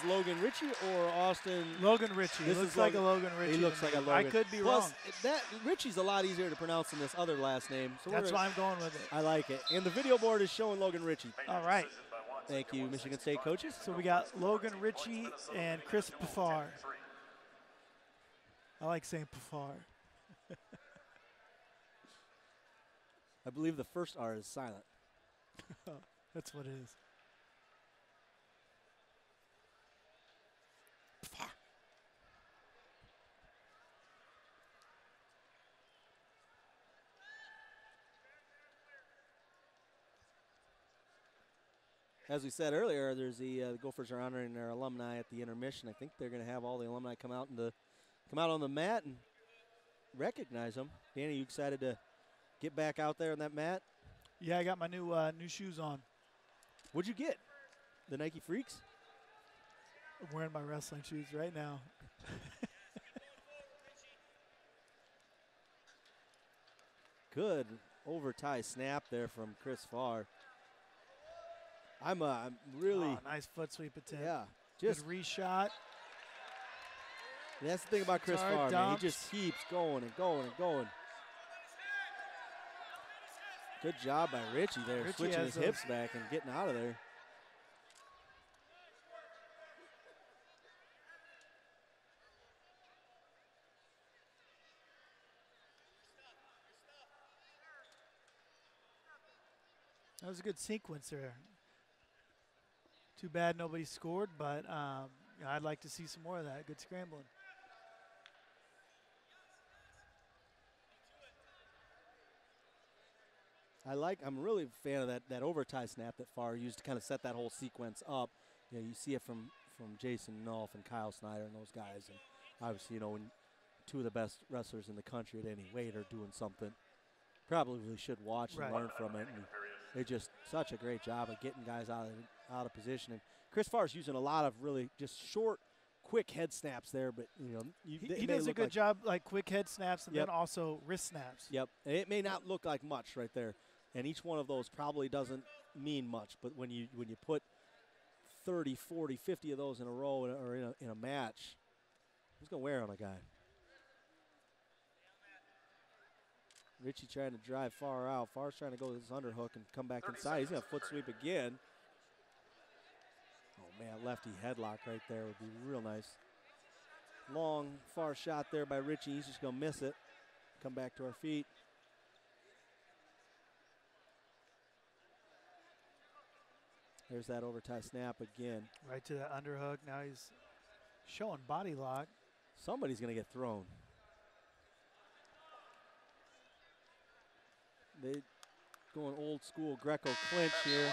is Logan Ritchie or Austin? Logan Ritchie. This looks is like a Logan Ritchie. He looks like a Logan. I could be wrong. That Ritchie's a lot easier to pronounce than this other last name. So that's why I'm going with it. I like it. And the video board is showing Logan Ritchie. All right. Thank you, Michigan State coaches. So we got Logan Ritchie and Chris Pfarr. I like saying Pfarr. I believe the first R is silent. That's what it is. Pfarr. As we said earlier, there's the Gophers are honoring their alumni at the intermission. I think they're going to have all the alumni come out on the mat and recognize them. Danny, you excited to get back out there on that mat? Yeah, I got my new shoes on. What'd you get? The Nike Freaks? I'm wearing my wrestling shoes right now. Good over tie snap there from Chris Pfarr. I'm really nice foot sweep attempt. Yeah, just reshot. That's the thing about Chris Pfarr, man. He just keeps going and going and going. Good job by Ritchie there, switching his hips back and getting out of there. That was a good sequence there. Too bad nobody scored, but I'd like to see some more of that. Good scrambling. I'm really a fan of that over tie snap that Pfarr used to kind of set that whole sequence up. You know, you see it from Jason Nolf and Kyle Snyder and those guys. And obviously, you know, when two of the best wrestlers in the country at any weight are doing something, probably should watch and learn from it. And they just such a great job of getting guys out of position. And Chris Pfarr's using a lot of really just short, quick head snaps there. But you know, he does a good job, like quick head snaps and then also wrist snaps. Yep, and it may not look like much right there, and each one of those probably doesn't mean much. But when you put 30, 40, 50 of those in a row or in a match, who's gonna wear on a guy? Ritchie trying to drive Pfarr out. Pfarr's trying to go with his underhook and come back inside. He's going to foot sweep again. Oh, man, lefty headlock right there would be real nice. Long, far shot there by Ritchie. He's just going to miss it. Come back to our feet. There's that over tie snap again. Right to the underhook. Now he's showing body lock. Somebody's going to get thrown. They going old school Greco clinch here.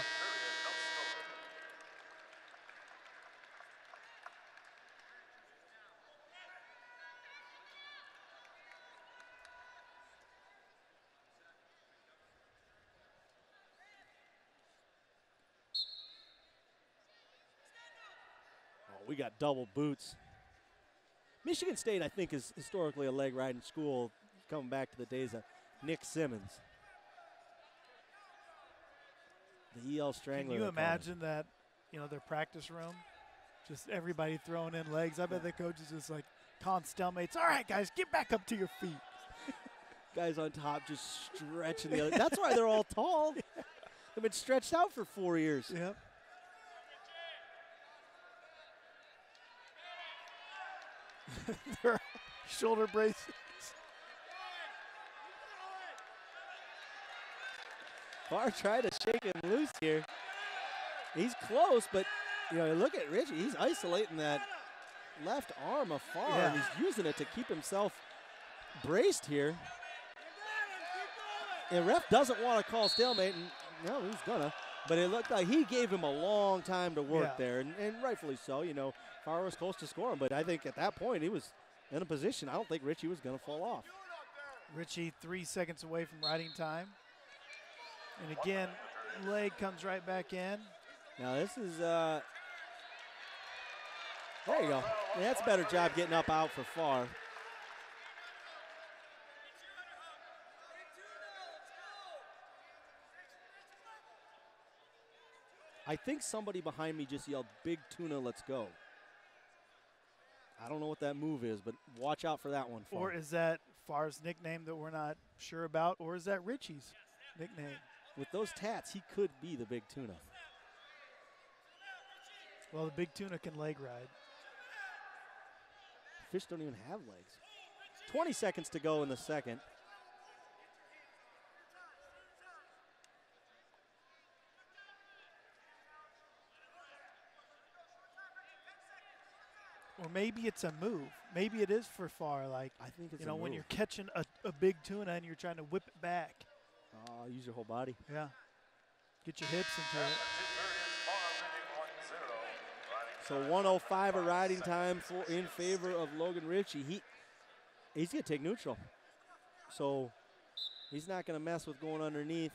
Oh, we got double boots. Michigan State, I think, is historically a leg riding school, coming back to the days of Nick Simmons. The EL Strangler. Can you imagine that, you know, their practice room, just everybody throwing in legs? I bet the coach is just like, calling stalemates, all right, guys, get back up to your feet. Guys on top just stretching the other. That's why they're all tall. They've been stretched out for 4 years. Yep. Their shoulder braces. Pfarr tried to shake him loose here. He's close, but you know, look at Ritchie. He's isolating that left arm of Pfarr, and he's using it to keep himself braced here. And ref doesn't want to call stalemate, and no, he's gonna. But it looked like he gave him a long time to work there, and rightfully so. You know, Pfarr was close to scoring, but I think at that point he was in a position. I don't think Ritchie was going to fall off. Ritchie 3 seconds away from riding time. And again, leg comes right back in. Now this is, there you go. Yeah, that's a better job getting up out for Pfarr. I think somebody behind me just yelled, "Big Tuna, let's go." I don't know what that move is, but watch out for that one. Pfarr. Or is that Pfarr's nickname that we're not sure about, or is that Ritchie's nickname? With those tats, he could be the big tuna. Well, the big tuna can leg ride. Fish don't even have legs. 20 seconds to go in the second. Or maybe it's a move. Maybe it is for Pfarr. Like, I think it's you know, a when move. you're catching a big tuna and you're trying to whip it back. Use your whole body. Yeah. Get your hips into it. So 105 a riding time in favor of Logan Ritchie. He's going to take neutral. So he's not going to mess with going underneath.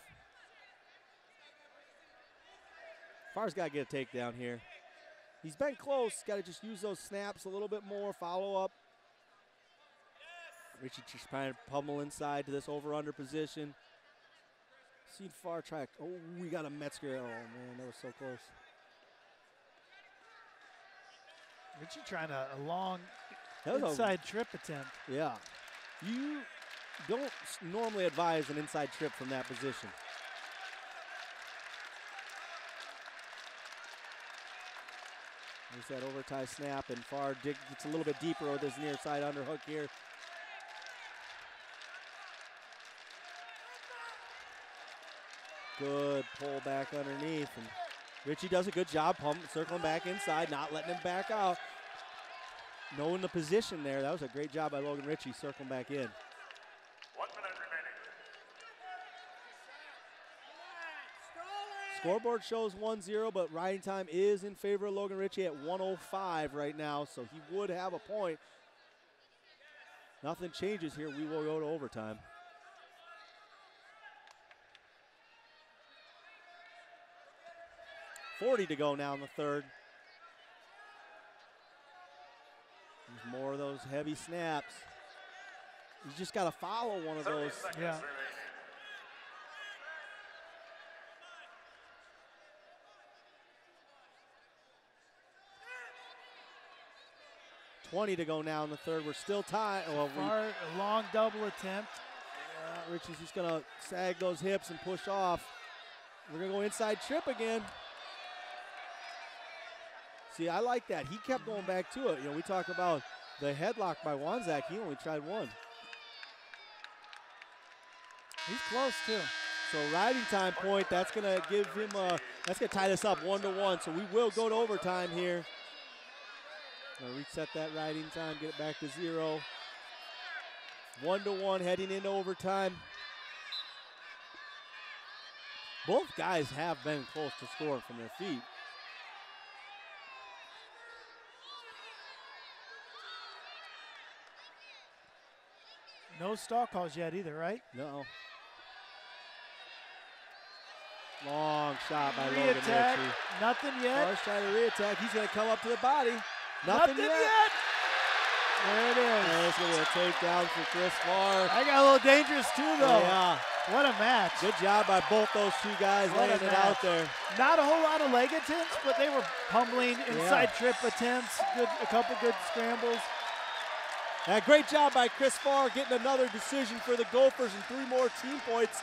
Pfarr's got to get a takedown here. He's been close. Got to just use those snaps a little bit more. Follow up. Ritchie just trying to pummel inside to this over-under position. Seen Pfarr try. Oh, we got a Metzger. Oh, man, that was so close. Ritchie trying a long inside trip attempt. Yeah. You don't normally advise an inside trip from that position. There's that overtie snap, and Pfarr gets a little bit deeper with his near side underhook here. Good pull back underneath, and Ritchie does a good job circling back inside, not letting him back out. Knowing the position there, that was a great job by Logan Ritchie circling back in. 1 minute remaining. Scoreboard shows 1-0, but riding time is in favor of Logan Ritchie at 105 right now, so he would have a point. Nothing changes here. We will go to overtime. .40 to go now in the third. There's more of those heavy snaps. You just got to follow one of those. Yeah. .20 to go now in the third. We're still tied. Well, Pfarr, a long double attempt. Ritchie's just going to sag those hips and push off. We're going to go inside trip again. See, I like that. He kept going back to it. You know, we talk about the headlock by Wanzak. He only tried one. He's close, too. So riding time point, that's going to give him that's going to tie this up 1-1. So we will go to overtime here. Gonna reset that riding time, get it back to 0. 1-1 heading into overtime. Both guys have been close to scoring from their feet. No stall calls yet either, right? No. Long shot by Logan Re-attack. Ritchie. Nothing yet. Pfarr's trying to re-attack. He's going to come up to the body. Nothing yet. There it is. And it's going to be a takedown for Chris Pfarr. I got a little dangerous too, though. Yeah. What a match. Good job by both those two guys What a laying it match. out there. Not a whole lot of leg attempts, but they were pummeling inside trip attempts. A couple good scrambles. Great job by Chris Pfarr getting another decision for the Gophers and 3 more team points.